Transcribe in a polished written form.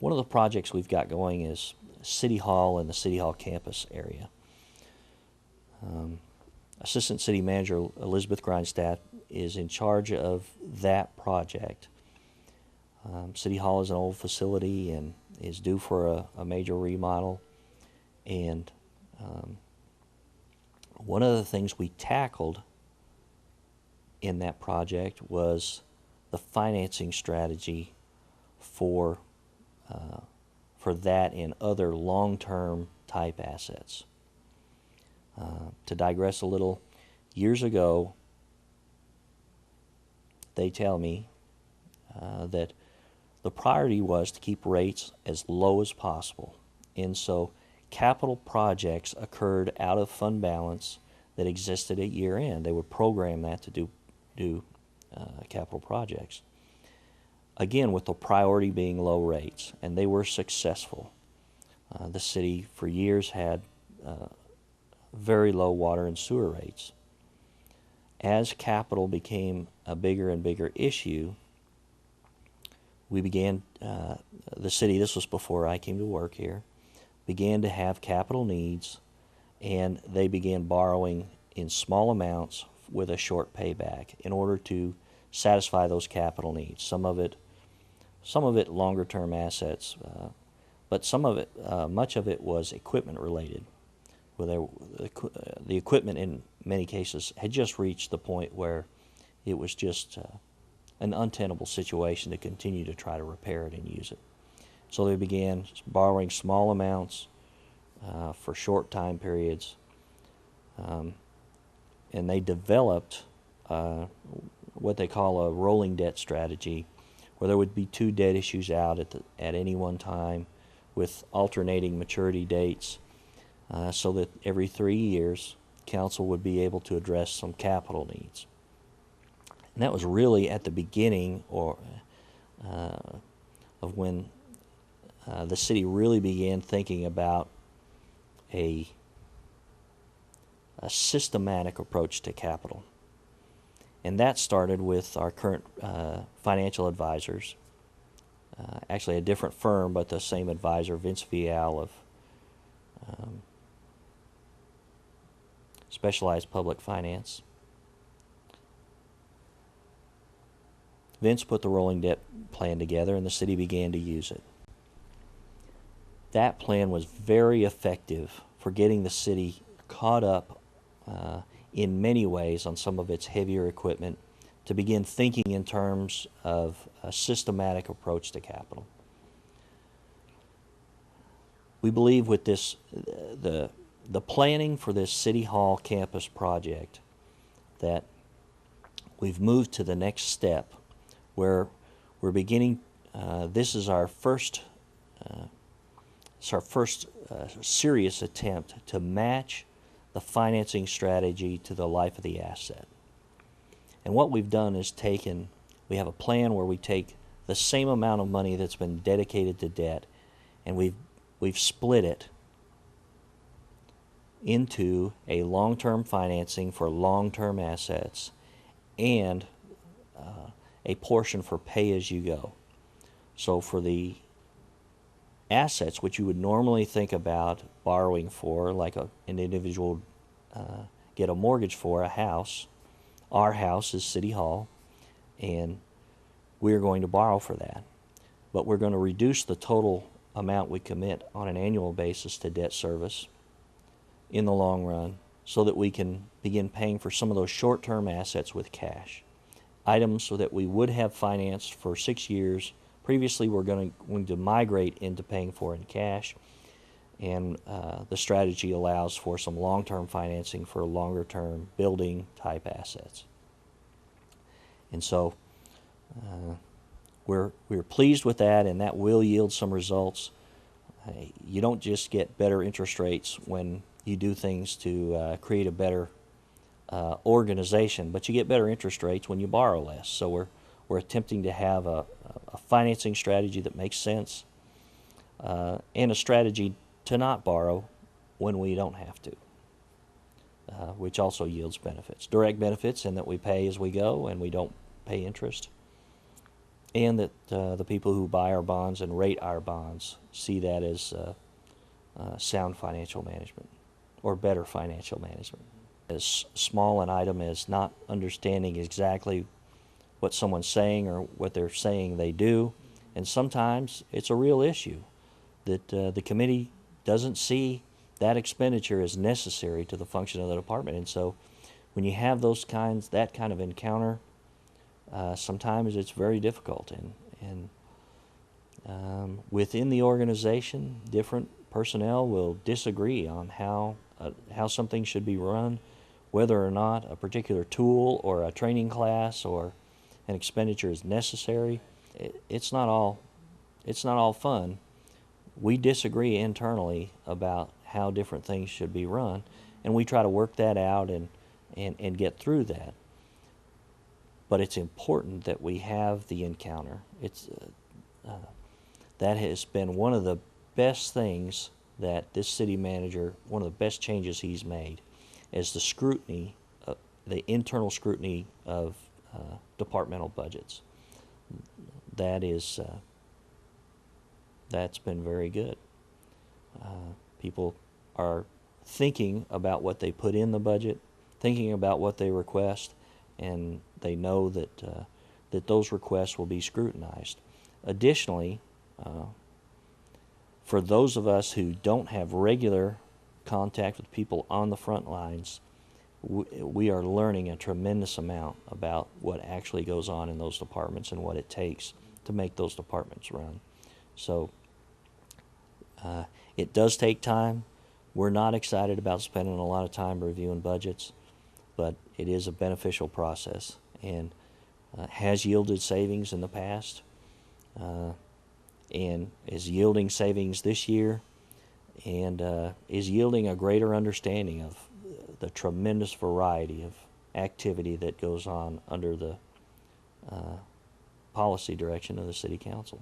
One of the projects we've got going is City Hall and the City Hall campus area. Assistant City Manager Elizabeth Grindstaff is in charge of that project. City Hall is an old facility and is due for a major remodel. And one of the things we tackled in that project was the financing strategy for that and other long-term type assets. To digress a little, years ago, they tell me that the priority was to keep rates as low as possible. And so capital projects occurred out of fund balance that existed at year end. They would program that to do capital projects. Again, with the priority being low rates, and they were successful. The city for years had very low water and sewer rates. As capital became a bigger and bigger issue, we began, the city, this was before I came to work here, began to have capital needs, and they began borrowing in small amounts with a short payback in order to satisfy those capital needs. Some of it longer term assets, but some of it, much of it was equipment related. Where the equipment in many cases had just reached the point where it was just an untenable situation to continue to try to repair it and use it. So they began borrowing small amounts for short time periods, and they developed what they call a rolling debt strategy, where there would be 2 debt issues out at any one time with alternating maturity dates, so that every 3 years council would be able to address some capital needs. And that was really at the beginning of when the city really began thinking about a systematic approach to capital. And that started with our current financial advisors, actually a different firm, but the same advisor, Vince Vial of Specialized Public Finance. Vince put the rolling debt plan together and the city began to use it. That plan was very effective for getting the city caught up in many ways on some of its heavier equipment to begin thinking in terms of a systematic approach to capital. We believe with this, the planning for this City Hall campus project, that we've moved to the next step where we're beginning, this is our first serious attempt to match the financing strategy to the life of the asset. And what we've done is we have a plan where we take the same amount of money that's been dedicated to debt, and we've split it into a long-term financing for long-term assets and a portion for pay-as-you-go. So for the assets, which you would normally think about borrowing for, like an individual get a mortgage for a house, our house is City Hall, and we're going to borrow for that. But we're going to reduce the total amount we commit on an annual basis to debt service in the long run so that we can begin paying for some of those short-term assets with cash. Items so that we would have financed for 6 years. Previously, we're going to migrate into paying for in cash, and the strategy allows for some long-term financing for longer-term building-type assets. And so we're pleased with that, and that will yield some results. You don't just get better interest rates when you do things to create a better organization, but you get better interest rates when you borrow less. So we're attempting to have a financing strategy that makes sense, and a strategy to not borrow when we don't have to, which also yields benefits. Direct benefits in that we pay as we go and we don't pay interest, and that the people who buy our bonds and rate our bonds see that as sound financial management or better financial management. As small an item as not understanding exactly what someone's saying or what they're saying they do, and sometimes it's a real issue that the committee doesn't see that expenditure as necessary to the function of the department. And so when you have that kind of encounter, sometimes it's very difficult. And within the organization, different personnel will disagree on how something should be run, whether or not a particular tool or a training class or an expenditure is necessary. It's not all fun. We disagree internally about how different things should be run, and we try to work that out and get through that. But it's important that we have the encounter. That has been one of the best things that this city manager, one of the best changes he's made, is the scrutiny, the internal scrutiny of departmental budgets. That's been very good. People are thinking about what they put in the budget, thinking about what they request, and they know that those requests will be scrutinized. Additionally, for those of us who don't have regular contact with people on the front lines, we are learning a tremendous amount about what actually goes on in those departments and what it takes to make those departments run. So it does take time. We're not excited about spending a lot of time reviewing budgets, but it is a beneficial process and has yielded savings in the past and is yielding savings this year and is yielding a greater understanding of the tremendous variety of activity that goes on under the policy direction of the City Council.